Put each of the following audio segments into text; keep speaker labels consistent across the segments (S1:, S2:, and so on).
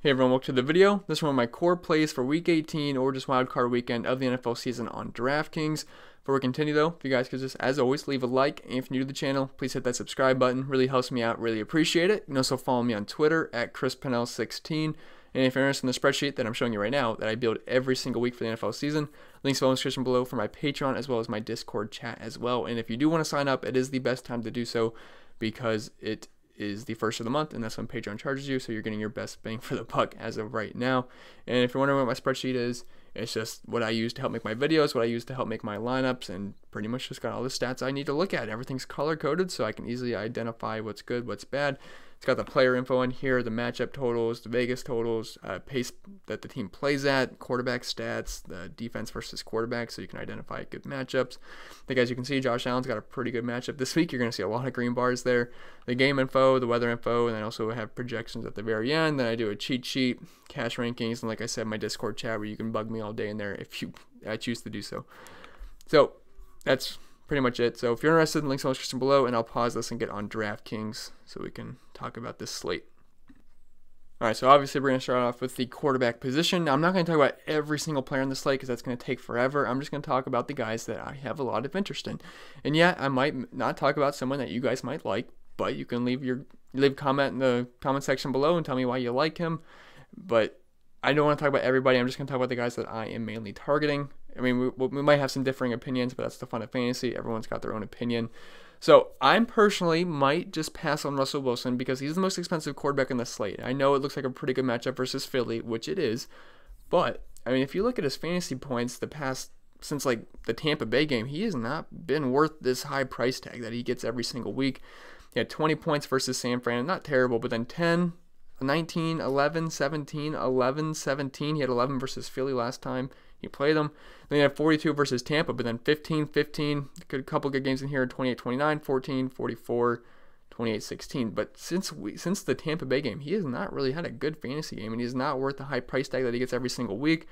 S1: Hey everyone, welcome to the video. This is one of my core plays for week 18 or just wildcard weekend of the NFL season on Draftkings. Before we continue though, if you guys could just, as always, leave a like, and if you're new to the channel, please hit that subscribe button. Really helps me out, really appreciate it. You can also follow me on Twitter at ChrisPennell16. And if you're interested in the spreadsheet that I'm showing you right now, that I build every single week for the NFL season, links below in the description below for my Patreon as well as my Discord chat as well. And if you do want to sign up, it is the best time to do so because it is the first of the month, and that's when Patreon charges you, so you're getting your best bang for the buck as of right now. And if you're wondering what my spreadsheet is, it's just what I use to help make my videos, what I use to help make my lineups, and pretty much just got all the stats I need to look at. Everything's color-coded, so I can easily identify what's good, what's bad. It's got the player info in here, the matchup totals, the Vegas totals, pace that the team plays at, quarterback stats, the defense versus quarterback, so you can identify good matchups. I think as you can see, Josh Allen's got a pretty good matchup this week. You're going to see a lot of green bars there. The game info, the weather info, and then I also have projections at the very end. Then I do a cheat sheet, cash rankings, and like I said, my Discord chat where you can bug me all day in there if I choose to do so. So that's pretty much it. So if you're interested, links in the description below, and I'll pause this and get on DraftKings so we can talk about this slate. Alright, so obviously we're going to start off with the quarterback position. Now, I'm not going to talk about every single player in the slate because that's going to take forever. I'm just going to talk about the guys that I have a lot of interest in. And yeah, I might not talk about someone that you guys might like, but you can leave a comment in the comment section below and tell me why you like him. But I don't want to talk about everybody. I'm just going to talk about the guys that I am mainly targeting. I mean, we might have some differing opinions, but that's the fun of fantasy. Everyone's got their own opinion. So I personally might just pass on Russell Wilson because he's the most expensive quarterback in the slate. I know it looks like a pretty good matchup versus Philly, which it is. But, I mean, if you look at his fantasy points since like the Tampa Bay game, he has not been worth this high price tag that he gets every single week. He had 20 points versus San Fran. Not terrible, but then 10, 19, 11, 17, 11, 17. He had 11 versus Philly last time he played them. Then he had 42 versus Tampa, but then 15, 15. A couple good games in here, 28, 29, 14, 44, 28, 16. But since the Tampa Bay game, he has not really had a good fantasy game, and he's not worth the high price tag that he gets every single week.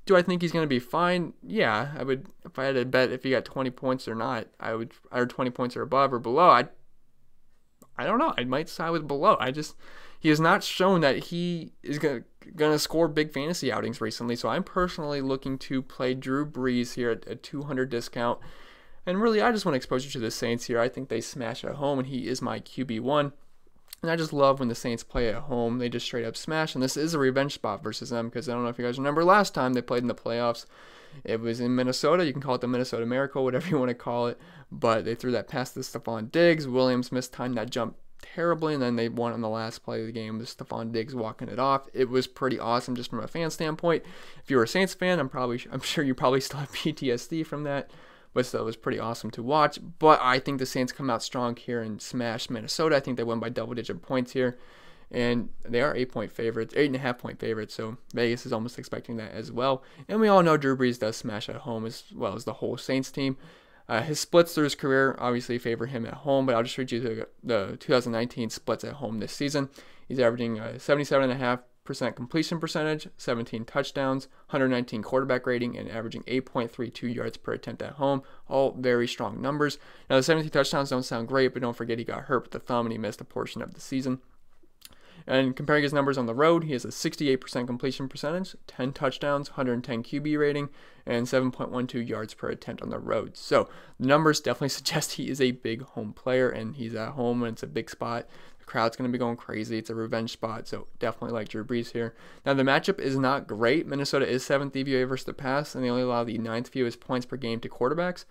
S1: Do I think he's going to be fine? Yeah, I would. If I had to bet if he got 20 points or not, I would. Or 20 points or above or below. I don't know. I might side with below. He has not shown that he is going to score big fantasy outings recently. So I'm personally looking to play Drew BREES here at a 200 discount. And really, I just want exposure to the Saints here. I think they smash at home, and he is my QB1. And I just love when the Saints play at home. They just straight up smash. And this is a revenge spot versus them because I don't know if you guys remember last time they played in the playoffs. It was in Minnesota. You can call it the Minnesota Miracle, whatever you want to call it. But they threw that pass to Stephon Diggs. Williams missed time that jump terribly, and then they won on the last play of the game with Stephon Diggs walking it off. It was pretty awesome just from a fan standpoint. If you're a Saints fan, I'm sure you probably still have PTSD from that, but still it was pretty awesome to watch. But I think the Saints come out strong here and smash Minnesota. I think they win by double-digit points here, and they are 8-point favorites, 8.5-point favorites, so Vegas is almost expecting that as well. And we all know Drew BREES does smash at home as well as the whole Saints team. His splits through his career obviously favor him at home, but I'll just read you the 2019 splits at home this season. He's averaging 77.5% completion percentage, 17 touchdowns, 119 quarterback rating, and averaging 8.32 yards per attempt at home. All very strong numbers. Now, the 17 touchdowns don't sound great, but don't forget he got hurt with the thumb and he missed a portion of the season. And comparing his numbers on the road, he has a 68% completion percentage, 10 touchdowns, 110 QB rating, and 7.12 yards per attempt on the road. So the numbers definitely suggest he is a big home player, and he's at home and it's a big spot. The crowd's going to be going crazy. It's a revenge spot, so definitely like Drew BREES here. Now, the matchup is not great. Minnesota is 7th DVOA versus the pass, and they only allow the 9th fewest points per game to quarterbacks.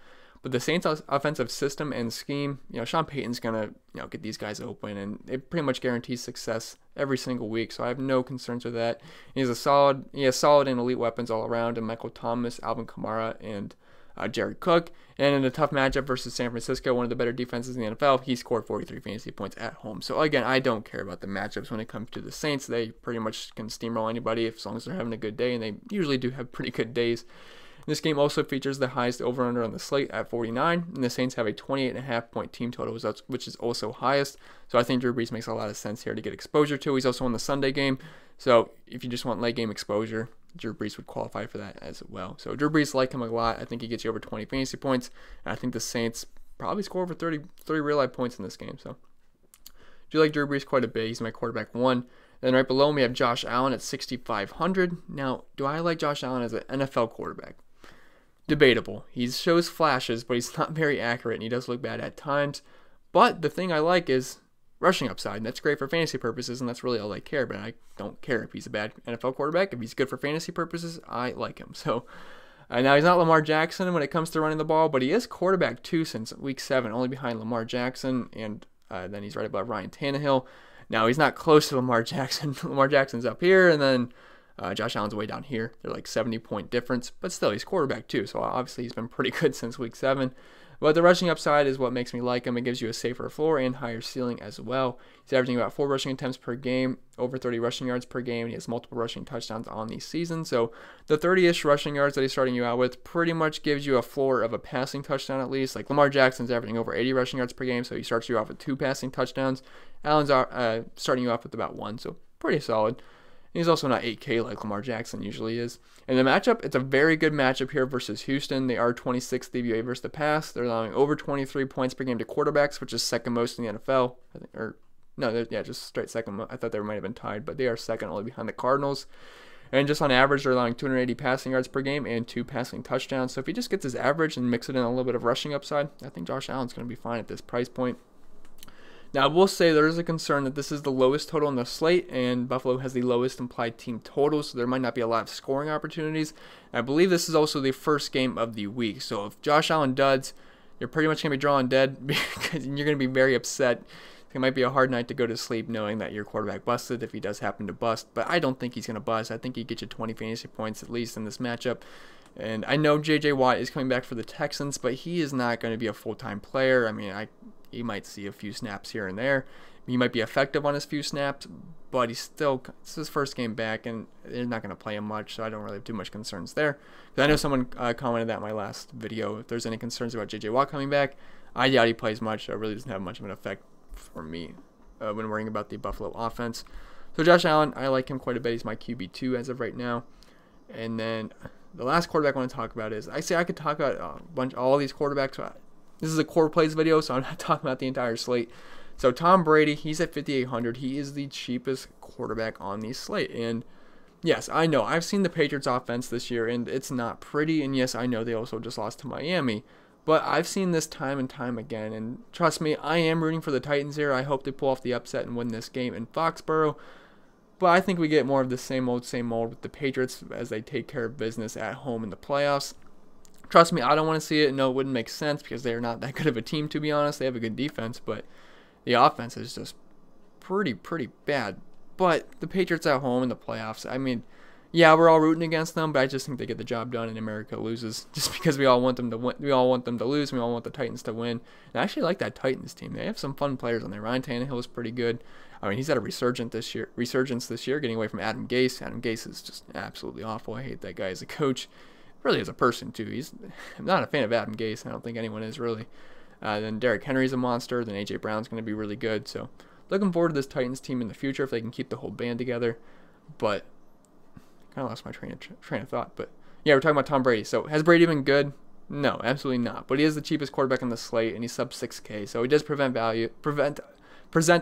S1: But the Saints' offensive system and scheme, Sean Payton's going to, get these guys open, and it pretty much guarantees success every single week. So I have no concerns with that. He has solid and elite weapons all around, and Michael Thomas, Alvin Kamara, and Jared Cook. And in a tough matchup versus San Francisco, one of the better defenses in the NFL, he scored 43 fantasy points at home. So again, I don't care about the matchups when it comes to the Saints. They pretty much can steamroll anybody as long as they're having a good day, and they usually do have pretty good days. This game also features the highest over-under on the slate at 49, and the Saints have a 28.5-point team total, which is also highest. So I think Drew BREES makes a lot of sense here to get exposure to. He's also on the Sunday game, so if you just want late game exposure, Drew BREES would qualify for that as well. So Drew BREES, like him a lot. I think he gets you over 20 fantasy points, and I think the Saints probably score over 30 real-life points in this game. So I do like Drew BREES quite a bit. He's my quarterback 1. Then right below him, we have Josh Allen at 6,500. Now, do I like Josh Allen as an NFL quarterback? Debatable. He shows flashes, but he's not very accurate, and he does look bad at times. But the thing I like is rushing upside, and that's great for fantasy purposes, and that's really all I care. But I don't care if he's a bad NFL quarterback. If he's good for fantasy purposes, I like him. So now he's not Lamar Jackson when it comes to running the ball, but he is quarterback 2 since week 7, only behind Lamar Jackson, and then he's right above Ryan Tannehill. Now he's not close to Lamar Jackson. Lamar Jackson's up here, and then Josh Allen's way down here. They're like 70-point difference, but still, he's quarterback 2, so obviously he's been pretty good since week 7. But the rushing upside is what makes me like him. It gives you a safer floor and higher ceiling as well. He's averaging about 4 rushing attempts per game, over 30 rushing yards per game, and he has multiple rushing touchdowns on the season. So the 30-ish rushing yards that he's starting you out with pretty much gives you a floor of a passing touchdown at least. Like Lamar Jackson's averaging over 80 rushing yards per game, so he starts you off with 2 passing touchdowns. Allen's starting you off with about 1, so pretty solid. He's also not 8K like Lamar Jackson usually is. And the matchup, it's a very good matchup here versus Houston. They are 26th DVOA versus the pass. They're allowing over 23 points per game to quarterbacks, which is second most in the NFL. I think, or no, yeah, just straight second. I thought they might have been tied, but they are second only behind the Cardinals. And just on average, they're allowing 280 passing yards per game and 2 passing touchdowns. So if he just gets his average and mix it in a little bit of rushing upside, I think Josh Allen's going to be fine at this price point. Now, I will say there is a concern that this is the lowest total on the slate, and Buffalo has the lowest implied team total, so there might not be a lot of scoring opportunities. I believe this is also the first game of the week, so if Josh Allen duds, you're pretty much going to be drawing dead because you're going to be very upset. It might be a hard night to go to sleep knowing that your quarterback busted if he does happen to bust, but I don't think he's going to bust. I think he gets you 20 fantasy points at least in this matchup. And I know J.J. Watt is coming back for the Texans, but he is not going to be a full-time player. I mean, he might see a few snaps here and there. He might be effective on his few snaps, but it's his first game back, and they're not going to play him much, so I don't really have too much concerns there. I know someone commented that in my last video. If there's any concerns about J.J. Watt coming back, I doubt he plays much. So it really doesn't have much of an effect for me when worrying about the Buffalo offense. So Josh Allen, I like him quite a bit. He's my QB2 as of right now. And then the last quarterback I want to talk about is, I could talk about all these quarterbacks. This is a core plays video, so I'm not talking about the entire slate. So Tom Brady, he's at 5,800. He is the cheapest quarterback on the slate. And yes, I know, I've seen the Patriots offense this year, and it's not pretty. And yes, I know they also just lost to Miami. But I've seen this time and time again. And trust me, I am rooting for the Titans here. I hope they pull off the upset and win this game in Foxborough. But I think we get more of the same old with the Patriots as they take care of business at home in the playoffs. Trust me, I don't want to see it. No, it wouldn't make sense because they're not that good of a team, to be honest. They have a good defense, but the offense is just pretty bad. But the Patriots at home in the playoffs, I mean, yeah, we're all rooting against them, but I just think they get the job done and America loses just because we all want them to win. We all want them to lose. We all want the Titans to win. And I actually like that Titans team. They have some fun players on there. Ryan Tannehill is pretty good. I mean, he's had a resurgence this year, getting away from Adam Gase. Adam Gase is just absolutely awful. I hate that guy as a coach. Really as a person too. I'm not a fan of Adam Gase. I don't think anyone is really. Then Derrick Henry's a monster. Then A.J. Brown's going to be really good. So looking forward to this Titans team in the future if they can keep the whole band together. But kind of lost my train of thought. But yeah, we're talking about Tom Brady. So has Brady been good? No, absolutely not. But he is the cheapest quarterback on the slate, and he's sub 6K. So he does present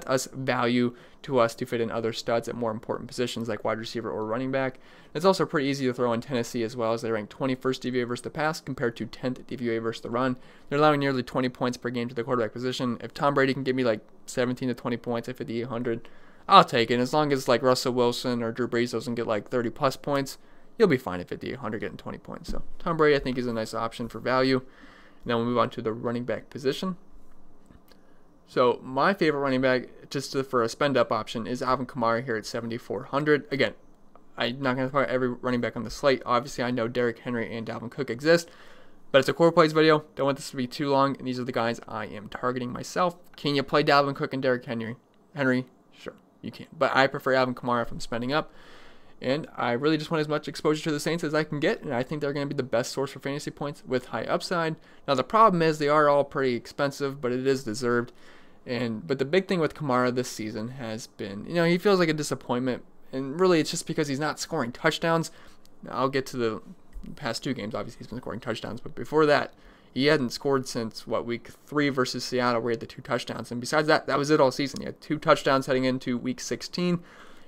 S1: us value to us to fit in other studs at more important positions like wide receiver or running back. It's also pretty easy to throw in Tennessee as well, as they rank 21st DVOA versus the pass compared to 10th DVOA versus the run. They're allowing nearly 20 points per game to the quarterback position. If Tom Brady can give me like 17 to 20 points at 5,800, I'll take it. As long as like Russell Wilson or Drew Brees doesn't get like 30 plus points, you'll be fine at 5,800 getting 20 points. So Tom Brady, I think, is a nice option for value. Now we'll move on to the running back position. So my favorite running back, just for a spend-up option, is ALVIN KAMARA here at 7,400. Again, I'm not going to talk about every running back on the slate. Obviously, I know Derrick Henry and Dalvin Cook exist, but it's a core plays video. Don't want this to be too long, and these are the guys I am targeting myself. Can you play Dalvin Cook and Derrick Henry? Sure, you can. But I prefer ALVIN KAMARA if I'm spending up. And I really just want as much exposure to the Saints as I can get, and I think they're going to be the best source for fantasy points with high upside. Now, the problem is they are all pretty expensive, but it is deserved. But the big thing with KAMARA this season has been, he feels like a disappointment, and really it's just because he's not scoring touchdowns. Now, I'll get to the past 2 games. Obviously, he's been scoring touchdowns, but before that, he hadn't scored since, week 3 versus Seattle, where he had the 2 touchdowns. And besides that, that was it all season. He had 2 touchdowns heading into week 16.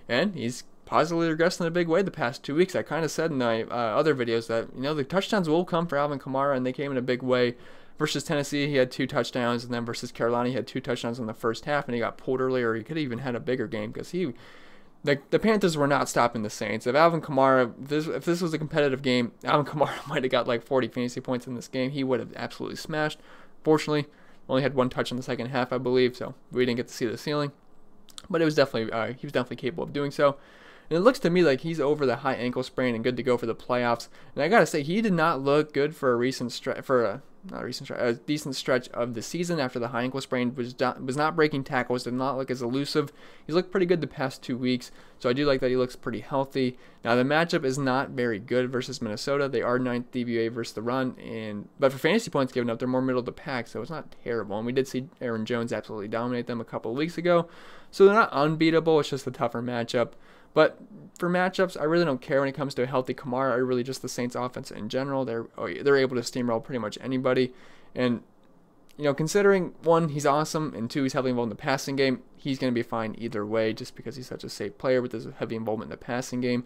S1: and he's positively regressed in a big way the past 2 weeks. I kind of said in my other videos that, you know, the touchdowns will come for Alvin Kamara, and they came in a big way. Versus Tennessee, he had 2 touchdowns, and then versus Carolina, he had 2 touchdowns in the first half, and he got pulled earlier. He could have even had a bigger game because the Panthers were not stopping the Saints. If Alvin Kamara, if this was a competitive game, Alvin Kamara might have got like 40 fantasy points in this game. He would have absolutely smashed. Fortunately, only had 1 touch in the second half, I believe, so we didn't get to see the ceiling. But it was definitely he was definitely capable of doing so. And it looks to me like he's over the high ankle sprain and good to go for the playoffs. And I gotta say, he did not look good for a decent stretch of the season after the high ankle sprain. Was not breaking tackles, did not look as elusive. He's looked pretty good the past 2 weeks, so I do like that he looks pretty healthy. Now the matchup is not very good versus Minnesota. They are 9th DVOA versus the run, but for fantasy points given up, they're more middle of the pack, so it's not terrible. And we did see Aaron Jones absolutely dominate them a couple of weeks ago, so they're not unbeatable. It's just a tougher matchup. But for matchups, I really don't care when it comes to a healthy Kamara, or really just the Saints offense in general. They're able to steamroll pretty much anybody. And, you know, considering, 1, he's awesome, and 2, he's heavily involved in the passing game, he's going to be fine either way just because he's such a safe player with his heavy involvement in the passing game.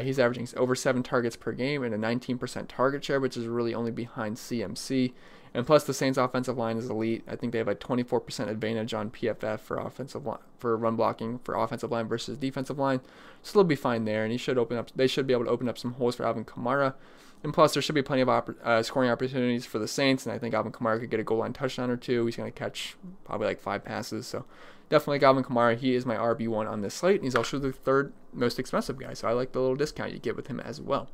S1: He's averaging over 7 targets per game and a 19% target share, which is really only behind CMC. And plus, the Saints' offensive line is elite. I think they have a 24% advantage on PFF for run blocking for offensive line versus defensive line. So they'll be fine there, and they should be able to open up some holes for Alvin Kamara. And plus, there should be plenty of scoring opportunities for the Saints, and I think Alvin Kamara could get a goal line touchdown or 2. He's going to catch probably like 5 passes. So definitely like Alvin Kamara. He is my RB1 on this slate, and he's also the 3rd most expensive guy. So I like the little discount you get with him as well.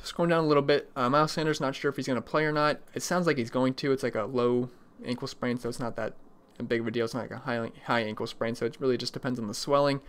S1: Scrolling down a little bit, Miles Sanders, not sure if he's going to play or not. It sounds like he's going to. It's like a low ankle sprain, so it's not that big of a deal. It's not like a high ankle sprain, so it really just depends on the swelling.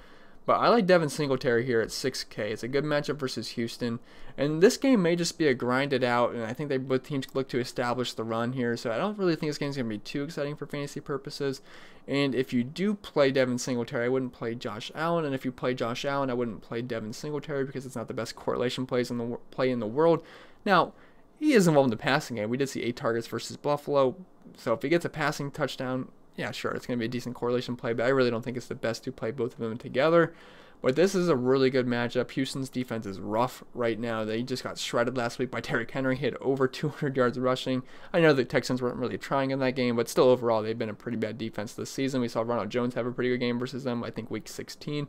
S1: But I like Devin Singletary here at 6K. It's a good matchup versus Houston. And this game may just be a grinded out, and I think both teams look to establish the run here. So I don't really think this game's going to be too exciting for fantasy purposes. And if you do play Devin Singletary, I wouldn't play Josh Allen. And if you play Josh Allen, I wouldn't play Devin Singletary because it's not the best correlation play in the world. Now, he is involved in the passing game. We did see 8 targets versus Buffalo. So if he gets a passing touchdown, yeah, sure, it's going to be a decent correlation play, but I really don't think it's the best to play both of them together. But this is a really good matchup. Houston's defense is rough right now. They just got shredded last week by Derrick Henry. He had over 200 yards rushing. I know the Texans weren't really trying in that game, but still overall they've been a pretty bad defense this season. We saw Ronald Jones have a pretty good game versus them, I think week 16.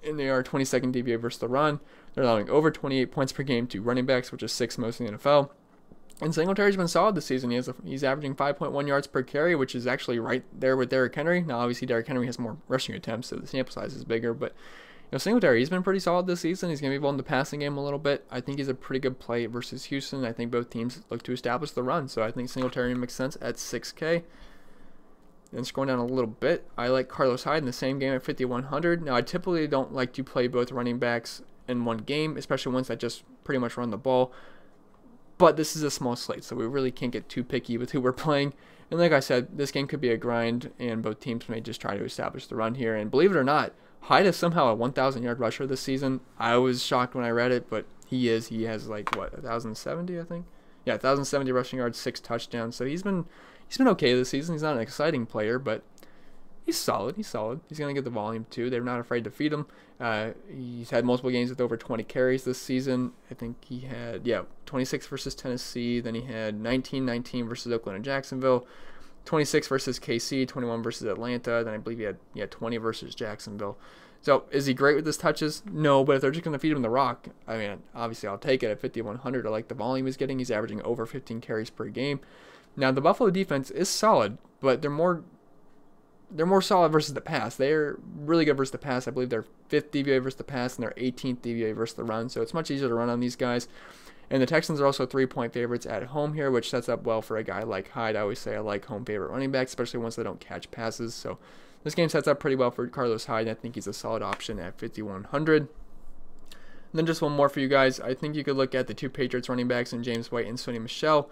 S1: And they are 22nd DVOA versus the run. They're allowing over 28 points per game to running backs, which is 6th most in the NFL. And Singletary's been solid this season. He's averaging 5.1 yards per carry, which is actually right there with Derrick Henry. Now, obviously, Derrick Henry has more rushing attempts, so the sample size is bigger. But, you know, Singletary, he's been pretty solid this season. He's going to be involved in the passing game a little bit. I think he's a pretty good play versus Houston. I think both teams look to establish the run, so I think Singletary makes sense at 6K. Then scrolling down a little bit, I like Carlos Hyde in the same game at 5,100. Now, I typically don't like to play both running backs in one game, especially ones that just pretty much run the ball. But this is a small slate, so we really can't get too picky with who we're playing. And like I said, this game could be a grind, and both teams may just try to establish the run here. And believe it or not, Hyde is somehow a 1,000-yard rusher this season. I was shocked when I read it, but he is. He has like, what, 1,070, I think? Yeah, 1,070 rushing yards, 6 touchdowns. So he's been okay this season. He's not an exciting player, but he's solid. He's solid. He's going to get the volume, too. They're not afraid to feed him. He's had multiple games with over 20 carries this season. I think he had, 26 versus Tennessee. Then he had 19 versus Oakland and Jacksonville. 26 versus KC, 21 versus Atlanta. Then I believe he had 20 versus Jacksonville. So is he great with his touches? No, but if they're just going to feed him the rock, I mean, obviously I'll take it at 5,100. I like the volume he's getting. He's averaging over 15 carries per game. Now, the Buffalo defense is solid, but they're more solid versus the pass. They're really good versus the pass. I believe they're 5th DVOA versus the pass, and they're 18th DVOA versus the run. So it's much easier to run on these guys. And the Texans are also 3-point favorites at home here, which sets up well for a guy like Hyde. I always say I like home favorite running backs, especially ones that don't catch passes. So this game sets up pretty well for Carlos Hyde, and I think he's a solid option at 5,100. And then just one more for you guys. I think you could look at the 2 Patriots running backs in James White and SONY MICHEL.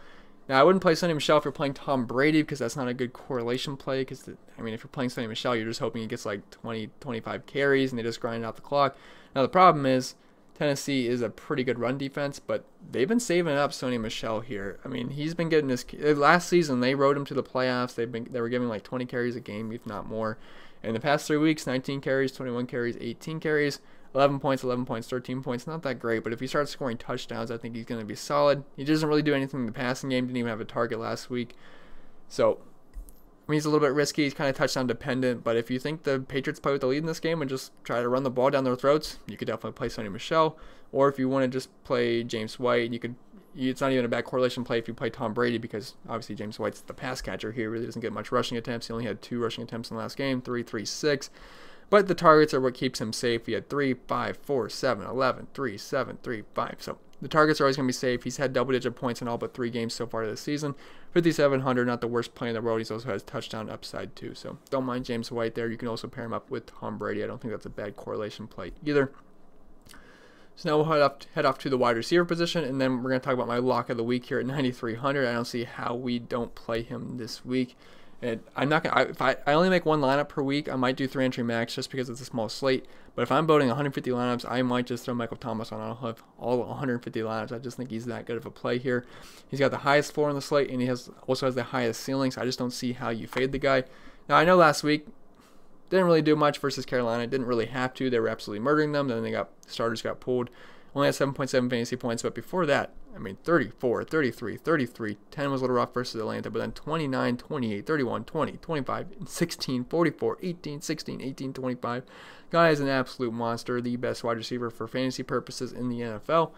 S1: Now, I wouldn't play SONY MICHEL if you're playing Tom Brady because that's not a good correlation play. Because, I mean, if you're playing SONY MICHEL, you're just hoping he gets like 20, 25 carries and they just grind out the clock. Now, the problem is Tennessee is a pretty good run defense, but they've been saving up SONY MICHEL here. I mean, he's been getting this. Last season, they rode him to the playoffs. They were giving like 20 carries a game, if not more. In the past 3 weeks, 19 carries, 21 carries, 18 carries, 11 points, 11 points, 13 points. Not that great, but if he starts scoring touchdowns, I think he's going to be solid. He doesn't really do anything in the passing game. Didn't even have a target last week. So, I mean, he's a little bit risky. He's kind of touchdown dependent. But if you think the Patriots play with the lead in this game and just try to run the ball down their throats, you could definitely play SONY MICHEL. Or if you want to just play James White, you could. It's not even a bad correlation play if you play Tom Brady, because obviously James White's the pass catcher here. He really doesn't get much rushing attempts. He only had 2 rushing attempts in the last game, 3, 3, 6. But the targets are what keeps him safe. He had 3, 5, 4, 7, 11, 3, 7, 3, 5. So the targets are always going to be safe. He's had double-digit points in all but 3 games so far this season. 5,700, not the worst play in the world. He also has touchdown upside too. So don't mind James White there. You can also pair him up with Tom Brady. I don't think that's a bad correlation play either. So now we'll head off to the wide receiver position, and then we're going to talk about my lock of the week here at 9,300. I don't see how we don't play him this week. And I'm not gonna. If I only make 1 lineup per week, I might do 3-entry max just because it's a small slate. But if I'm building 150 lineups, I might just throw Michael Thomas on. I'll have all 150 lineups. I just think he's that good of a play here. He's got the highest floor on the slate, and he also has the highest ceiling. So I just don't see how you fade the guy. Now I know last week didn't really do much versus Carolina. Didn't really have to. They were absolutely murdering them. Then starters got pulled. Only had 7.7 fantasy points, but before that, I mean, 34, 33, 33, 10 was a little rough versus Atlanta, but then 29, 28, 31, 20, 25, 16, 44, 18, 16, 18, 25. Guy is an absolute monster, the best wide receiver for fantasy purposes in the NFL.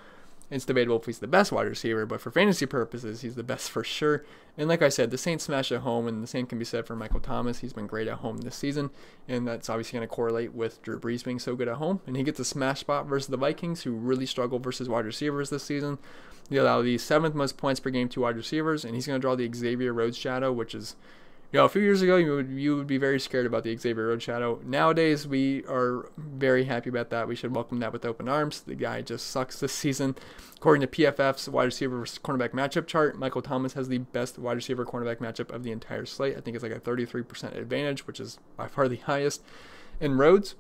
S1: It's debatable if he's the best wide receiver, but for fantasy purposes, he's the best for sure. And like I said, the Saints smash at home, and the same can be said for Michael Thomas. He's been great at home this season, and that's obviously going to correlate with Drew Brees being so good at home. And he gets a smash spot versus the Vikings, who really struggle versus wide receivers this season. They allow the 7th most points per game to wide receivers, and he's going to draw the Xavier Rhodes shadow, which is, a few years ago, you would be very scared about the Xavier Rhodes shadow. Nowadays, we are very happy about that. We should welcome that with open arms. The guy just sucks this season. According to PFF's wide receiver versus cornerback matchup chart, Michael Thomas has the best wide receiver cornerback matchup of the entire slate. I think it's like a 33% advantage, which is by far the highest. And Rhodes,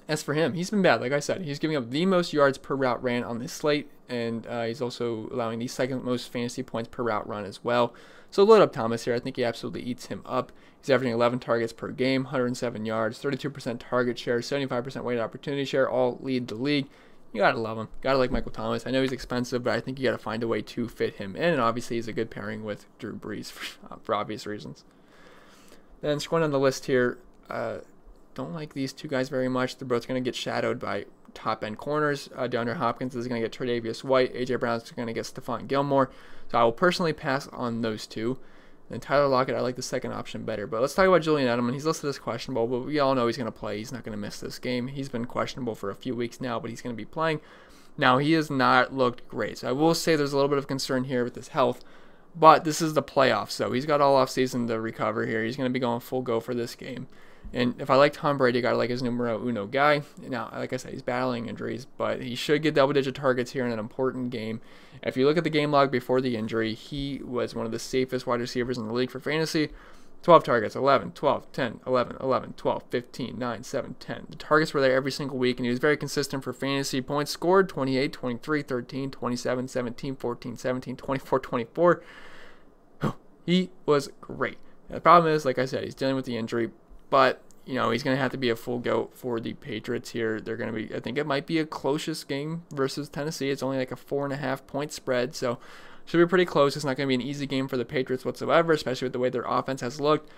S1: as for him, he's been bad. Like I said, he's giving up the most yards per route ran on this slate, and he's also allowing the 2nd most fantasy points per route run as well. So load up Thomas here. I think he absolutely eats him up. He's averaging 11 targets per game, 107 yards, 32% target share, 75% weighted opportunity share, all lead the league. You gotta love him. Gotta like Michael Thomas. I know he's expensive, but I think you gotta find a way to fit him in, and obviously he's a good pairing with Drew Brees for obvious reasons. Then scrolling down the list here, don't like these 2 guys very much. They're both going to get shadowed by top-end corners. DeAndre Hopkins is going to get Tre'Davious White. A.J. Brown's going to get Stephon Gilmore. So I will personally pass on those 2. Then Tyler Lockett, I like the 2nd option better. But let's talk about Julian Edelman. He's listed as questionable, but we all know he's going to play. He's not going to miss this game. He's been questionable for a few weeks now, but he's going to be playing. Now, he has not looked great. So I will say there's a little bit of concern here with his health. But this is the playoffs, so he's got all offseason to recover here. He's going to be going full go for this game. And if I like Tom Brady, got to like his numero uno guy. Now, like I said, he's battling injuries, but he should get double-digit targets here in an important game. If you look at the game log before the injury, he was one of the safest wide receivers in the league for fantasy. 12 targets, 11, 12, 10, 11, 11, 12, 15, 9, 7, 10. The targets were there every single week, and he was very consistent for fantasy. Points scored, 28, 23, 13, 27, 17, 14, 17, 24, 24. He was great. Now, the problem is, like I said, he's dealing with the injury, but he's going to have to be a full go for the Patriots here. They're going to be, I think it might be a closest game versus Tennessee. It's only like a 4.5 point spread, so should be pretty close. It's not going to be an easy game for the Patriots whatsoever, especially with the way their offense has looked.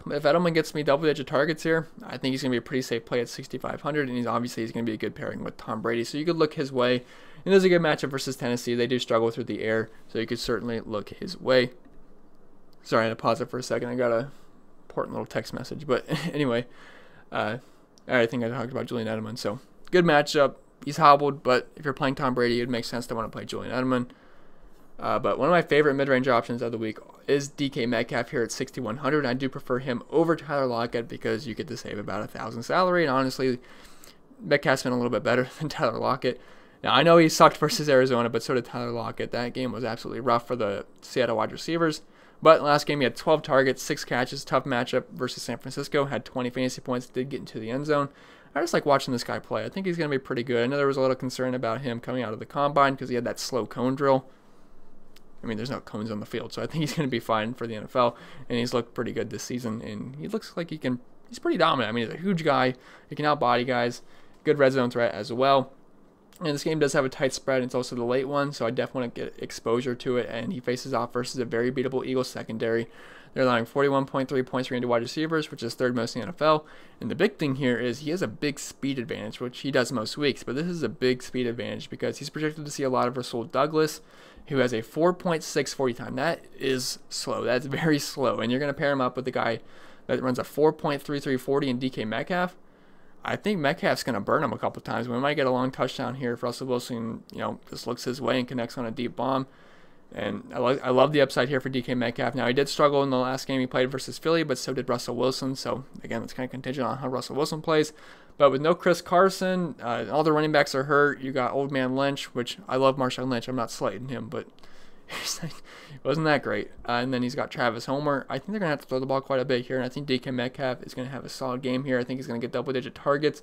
S1: But if Edelman gets me double-digit targets here, I think he's going to be a pretty safe play at 6,500, and he's going to be a good pairing with Tom Brady. So you could look his way. And there's a good matchup versus Tennessee. They do struggle through the air, so you could certainly look his way. Sorry, I had to pause it for a second. I got a important little text message. But anyway, I think I talked about Julian Edelman. So good matchup. He's hobbled, but if you're playing Tom Brady, it would make sense to want to play Julian Edelman. But one of my favorite mid-range options of the week is DK Metcalf here at 6,100. I do prefer him over Tyler Lockett because you get to save about $1,000 salary. And honestly, Metcalf's been a little bit better than Tyler Lockett. Now, I know he sucked versus Arizona, but so did Tyler Lockett. That game was absolutely rough for the Seattle wide receivers. But last game, he had 12 targets, 6 catches, tough matchup versus San Francisco, had 20 fantasy points, did get into the end zone. I just like watching this guy play. I think he's going to be pretty good. I know there was a little concern about him coming out of the combine because he had that slow cone drill. I mean, there's no cones on the field, so I think he's going to be fine for the NFL, and he's looked pretty good this season, and he looks like he can he's pretty dominant. I mean, he's a huge guy. He can outbody guys. Good red zone threat as well. And this game does have a tight spread. It's also the late one, so I definitely want to get exposure to it. And he faces off versus a very beatable Eagles secondary. They're allowing 41.3 points per game to wide receivers, which is third most in the NFL. And the big thing here is he has a big speed advantage, which he does most weeks. But this is a big speed advantage because he's projected to see a lot of Rasul Douglas, who has a 4.6 40 time. That is slow. That's very slow. And you're going to pair him up with the guy that runs a 4.33 40 in DK Metcalf. I think Metcalf's going to burn him a couple times. We might get a long touchdown here if Russell Wilson, just looks his way and connects on a deep bomb. And I love the upside here for DK Metcalf. Now, he did struggle in the last game he played versus Philly, but so did Russell Wilson. So, again, it's kind of contingent on how Russell Wilson plays. But with no Chris Carson, all the running backs are hurt. You got Old Man Lynch, which I love Marshawn Lynch. I'm not slighting him, but it wasn't that great. And then he's got Travis Homer. I think they're going to have to throw the ball quite a bit here, and I think DK Metcalf is going to have a solid game here. I think he's going to get double-digit targets.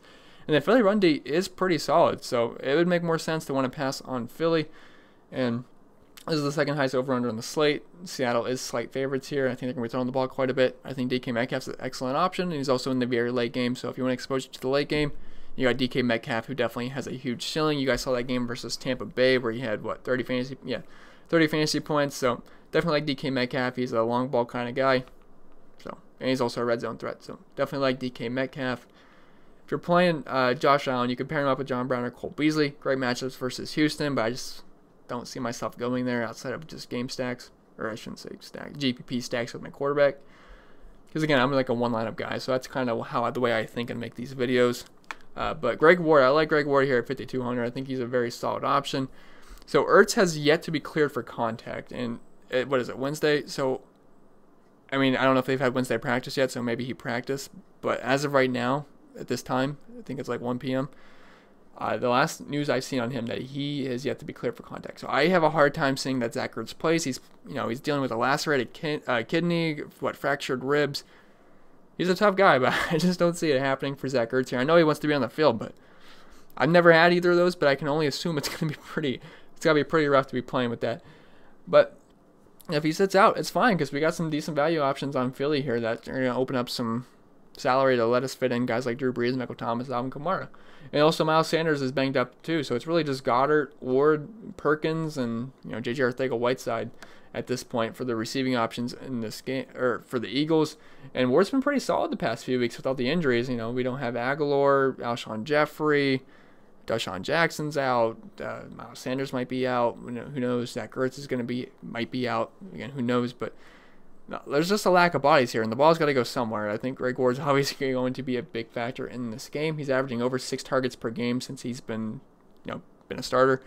S1: And the Philly run D is pretty solid, so it would make more sense to want to pass on Philly. And this is the second highest over-under on the slate. Seattle is slight favorites here. I think they're going to be throwing the ball quite a bit. I think DK Metcalf's an excellent option, and he's also in the very late game. So if you want exposure to the late game, you got DK Metcalf, who definitely has a huge ceiling. You guys saw that game versus Tampa Bay where he had, 30 fantasy points. So definitely like DK Metcalf. He's a long ball kind of guy. And he's also a red zone threat. So definitely like DK Metcalf. If you're playing Josh Allen, you can pair him up with John Brown or Cole Beasley. Great matchups versus Houston, but I just don't see myself going there outside of just game stacks, or I shouldn't say stack, GPP stacks with my quarterback. Because again, I'm like a one lineup guy, so that's kind of the way I think and make these videos. But Greg Ward, I like Greg Ward here at 5,200. I think he's a very solid option. So Ertz has yet to be cleared for contact, and what is it, Wednesday? So I mean, I don't know if they've had Wednesday practice yet, so maybe he practiced. But as of right now, at this time, I think it's like 1 p.m. The last news I've seen on him that he is yet to be cleared for contact. So I have a hard time seeing that Zach Ertz plays. He's dealing with a lacerated kidney, fractured ribs. He's a tough guy, but I just don't see it happening for Zach Ertz here. I know he wants to be on the field, but I've never had either of those. But I can only assume it's going to be pretty. It's got to be pretty rough to be playing with that. But if he sits out, it's fine because we got some decent value options on Philly here that are going to open up some salary to let us fit in guys like Drew Brees, Michael Thomas, Alvin Kamara. And also Miles Sanders is banged up too, so it's really just GOEDERT, Ward, Perkins, and J.J. Arcega-Whiteside at this point for the receiving options in this game, or for the Eagles. And Ward's been pretty solid the past few weeks without the injuries. We don't have Aguilar, Alshon Jeffrey, Deshaun Jackson's out, Miles Sanders might be out. Who knows? Zach Ertz might be out again. Who knows? But no, there's just a lack of bodies here, and the ball's got to go somewhere. I think Greg Ward's obviously going to be a big factor in this game. He's averaging over 6 targets per game since he's been a starter.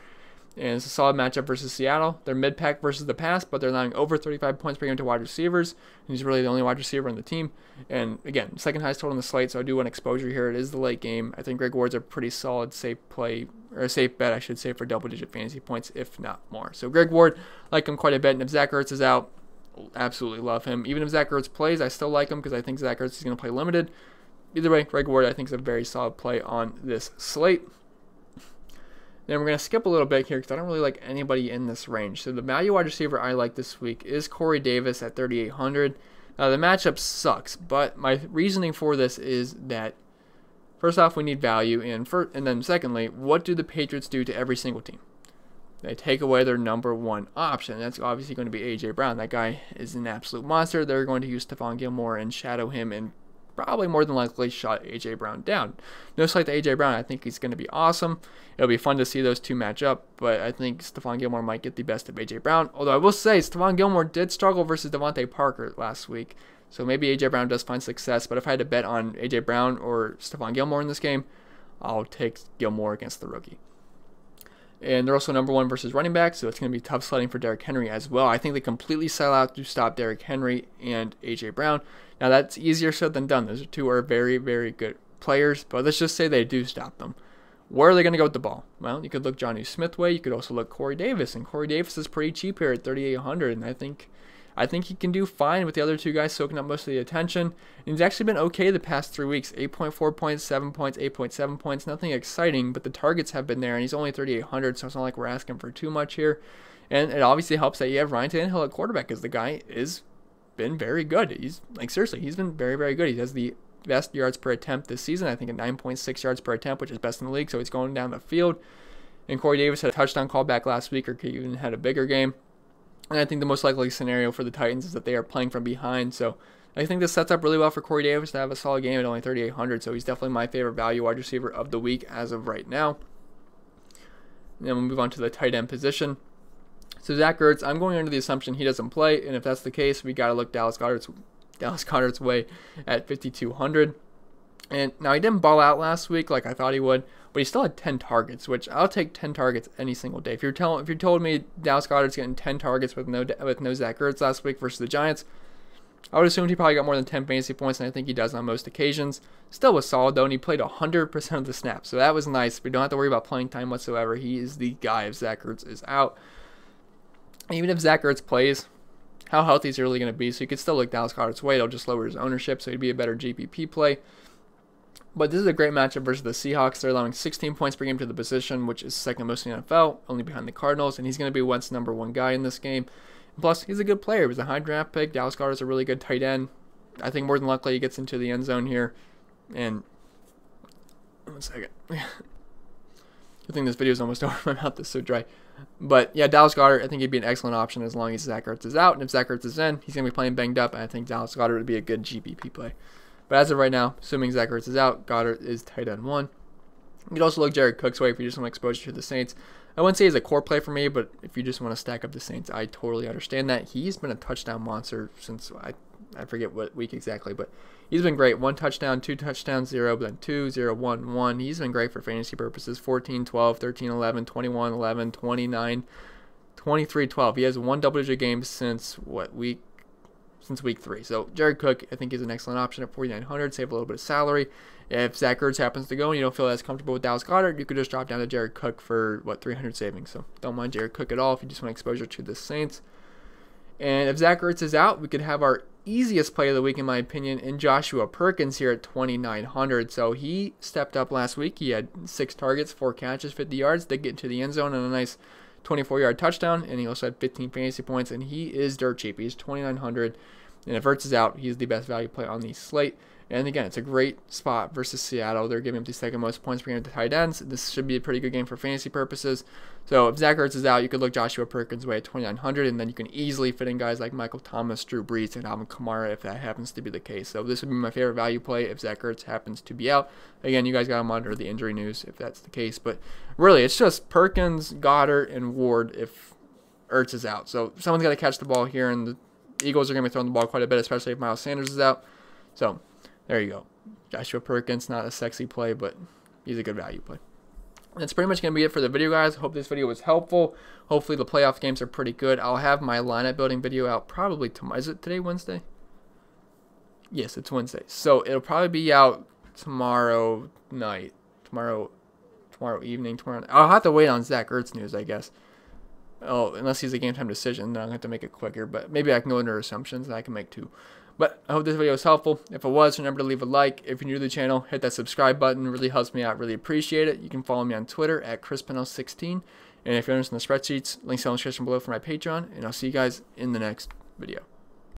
S1: And it's a solid matchup versus Seattle. They're mid-pack versus the pass, but they're allowing over 35 points per game to wide receivers. And he's really the only wide receiver on the team. And again, second highest total on the slate, so I do want exposure here. It is the late game. I think Greg Ward's a pretty solid safe play, or a safe bet, I should say, for double-digit fantasy points, if not more. So Greg Ward, like him quite a bit. And if Zach Ertz is out, absolutely love him. Even if Zach Ertz plays, I still like him because I think Zach Ertz is going to play limited. Either way, Greg Ward I think is a very solid play on this slate. Then we're going to skip a little bit here because I don't really like anybody in this range. So the value wide receiver I like this week is Corey Davis at 3,800. Now the matchup sucks, but my reasoning for this is that first off, we need value, and then secondly, what do the Patriots do to every single team? They take away their number one option. That's obviously going to be A.J. Brown. That guy is an absolute monster. They're going to use Stephon Gilmore and shadow him and probably more than likely shut A.J. Brown down. No slight to A.J. Brown. I think he's going to be awesome. It'll be fun to see those two match up, but I think Stephon Gilmore might get the best of A.J. Brown. Although I will say Stephon Gilmore did struggle versus Devontae Parker last week. So maybe A.J. Brown does find success, but if I had to bet on A.J. Brown or Stephon Gilmore in this game, I'll take Gilmore against the rookie. And they're also number one versus running back, so it's going to be tough sledding for Derrick Henry as well. I think they completely sell out to stop Derrick Henry and A.J. Brown. Now, that's easier said than done. Those two are very, very good players, but let's just say they do stop them. Where are they going to go with the ball? Well, you could look Jonnu Smith way. You could also look Corey Davis, and Corey Davis is pretty cheap here at 3,800, and I think he can do fine with the other two guys soaking up most of the attention. And he's actually been okay the past 3 weeks. 8.4 points, 7 points, 8.7 points. Nothing exciting, but the targets have been there, and he's only 3,800, so it's not like we're asking for too much here. And it obviously helps that you have Ryan Tannehill at quarterback because the guy is been very good. He's like, seriously, he's been very, very good. He has the best yards per attempt this season. I think at 9.6 yards per attempt, which is best in the league. So he's going down the field. And Corey Davis had a touchdown call back last week, or even had a bigger game. And I think the most likely scenario for the Titans is that they are playing from behind. So I think this sets up really well for Corey Davis to have a solid game at only 3,800. So he's definitely my favorite value wide receiver of the week as of right now. And then we'll move on to the tight end position. So Zach Ertz, I'm going under the assumption he doesn't play. And if that's the case, we got to look Dallas Goedert's way at 5,200. And now he didn't ball out last week like I thought he would, but he still had 10 targets, which I'll take 10 targets any single day. If you told me Dallas Goedert's getting 10 targets with no Zach Ertz last week versus the Giants, I would assume he probably got more than 10 fantasy points, and I think he does on most occasions. Still was solid though, and he played 100% of the snaps, so that was nice. We don't have to worry about playing time whatsoever. He is the guy if Zach Ertz is out. Even if Zach Ertz plays, how healthy is he really going to be? So you could still look Dallas Goedert's way. It'll just lower his ownership, so he'd be a better GPP play. But this is a great matchup versus the Seahawks. They're allowing 16 points per game to the position, which is second most in the NFL, only behind the Cardinals. And he's going to be Wentz's #1 guy in this game. Plus, he's a good player. He was a high draft pick. Dallas Goedert's a really good tight end. I think more than likely he gets into the end zone here. And 1 second. I think this video is almost over. My mouth is so dry. But yeah, Dallas Goedert, I think he'd be an excellent option as long as Zach Ertz is out. And if Zach Ertz is in, he's going to be playing banged up. And I think Dallas Goedert would be a good GPP play. But as of right now, assuming Zach Ertz is out, Goedert is tight end 1. You could also look Jared Cook's way if you just want exposure to the Saints. I wouldn't say he's a core play for me, but if you just want to stack up the Saints, I totally understand that. He's been a touchdown monster since, I forget what week exactly, but he's been great. 1 touchdown, 2 touchdowns, 0, but then 2, 0, 1, 1. He's been great for fantasy purposes. 14, 12, 13, 11, 21, 11, 29, 23, 12. He has 1 double-digit game since week 3. So Jared Cook, I think, is an excellent option at 4,900. Save a little bit of salary. If Zach Ertz happens to go and you don't feel as comfortable with Dallas Goedert, you could just drop down to Jared Cook for 300 savings. So don't mind Jared Cook at all if you just want exposure to the Saints. And if Zach Ertz is out, we could have our easiest play of the week, in my opinion, in Joshua Perkins here at 2,900. So he stepped up last week. He had 6 targets, 4 catches, 50 yards. They get into the end zone and a nice 24-yard touchdown. And he also had 15 fantasy points. And he is dirt cheap. He's 2,900. And if Ertz is out, he's the best value play on the slate. And again, it's a great spot versus Seattle. They're giving up the second most points per game to tight ends. This should be a pretty good game for fantasy purposes. So if Zach Ertz is out, you could look Joshua Perkins' way at 2,900, and then you can easily fit in guys like Michael Thomas, Drew Brees, and ALVIN KAMARA if that happens to be the case. So this would be my favorite value play if Zach Ertz happens to be out. Again, you guys got to monitor the injury news if that's the case. But really, it's just Perkins, Goedert, and Ward if Ertz is out. So someone's got to catch the ball here, and the Eagles are going to be throwing the ball quite a bit, especially if Miles Sanders is out. So there you go. Joshua Perkins, not a sexy play, but he's a good value play. That's pretty much going to be it for the video, guys. Hope this video was helpful. Hopefully the playoff games are pretty good. I'll have my lineup building video out probably tomorrow. Is it today, Wednesday? Yes, it's Wednesday. So it'll probably be out tomorrow night. Tomorrow evening. I'll have to wait on Zach Ertz news, I guess. Oh, unless he's a game time decision, then I'm going to have to make it quicker. But maybe I can go under assumptions and I can make 2. But I hope this video was helpful. If it was, remember to leave a like. If you're new to the channel, hit that subscribe button. It really helps me out. Really appreciate it. You can follow me on Twitter at ChrisPennell16. And if you're interested in the spreadsheets, links down in the description below for my Patreon. And I'll see you guys in the next video.